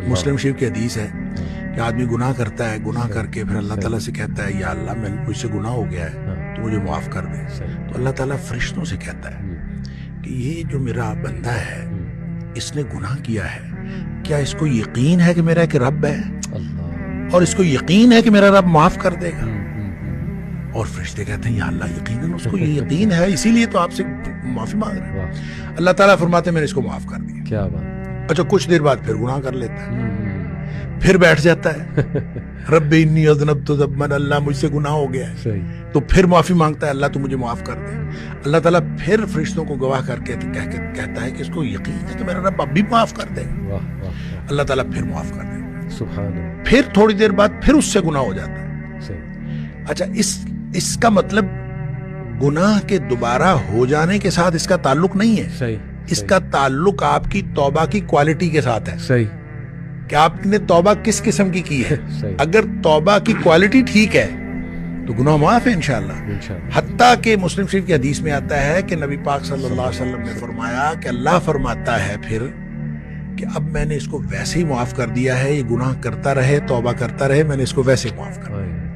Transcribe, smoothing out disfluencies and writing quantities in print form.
مسلم شریف کی حدیث ہے کہ آدمی گناہ کرتا ہے، گناہ کر کے پھر اللہ تعالیٰ سے کہتا ہے یا اللہ میں مجھ سے گناہ ہو گیا ہے تو مجھے معاف کر دے، تو اللہ تعالیٰ فرشتوں سے کہتا ہے کہ یہ جو میرا بندہ ہے اس نے گناہ کیا ہے، کیا اس کو یقین ہے کہ میرا ایک رب ہے اور اس کو یقین ہے کہ میرا رب معاف کر دے گا؟ اور فرشتے کہتے ہیں یا اللہ یقیناً اس کو یہ یقین ہے، اسی لیے تو آپ سے معافی مانگ رہے ہیں۔ اللہ تعالیٰ فرماتے ہیں میں نے اس کو معاف کر دیا۔ کیا بات۔ اچھا کچھ دیر بعد پھر گناہ کر لیتا ہے، پھر بیٹھ جاتا ہے رب انی اذنبت ذنبا، اللہ مجھ سے گناہ ہو گیا ہے، تو پھر معافی مانگتا ہے اللہ تو مجھے معاف کر دے۔ اللہ تعالیٰ پھر فرشتوں کو گواہ کر کے کہتا ہے کہ اس کو یقین ہے کہ میرا رب اب بھی معاف کر دے گا، اللہ تعالیٰ پھر معاف کر دے گا۔ سبحان اللہ۔ پھر تھوڑی دیر بعد پھر اس سے گناہ ہو جاتا ہے۔ اچھا اس کا مطلب گناہ کے دوبارہ ہو جانے کے ساتھ اس کا تعلق نہیں ہے، اس کا تعلق آپ کی توبہ کی کوالٹی کے ساتھ ہے، صحیح، کہ آپ نے توبہ کس قسم کی ہے۔ اگر توبہ کی کوالٹی ٹھیک ہے تو گناہ معاف ہے انشاءاللہ۔ حتیٰ کہ مسلم شریف کی حدیث میں آتا ہے کہ نبی پاک صلی اللہ علیہ وسلم نے فرمایا کہ اللہ فرماتا ہے پھر کہ اب میں نے اس کو ویسے ہی معاف کر دیا ہے، یہ گناہ کرتا رہے، توبہ کرتا رہے، میں نے اس کو ویسے معاف کر دیا۔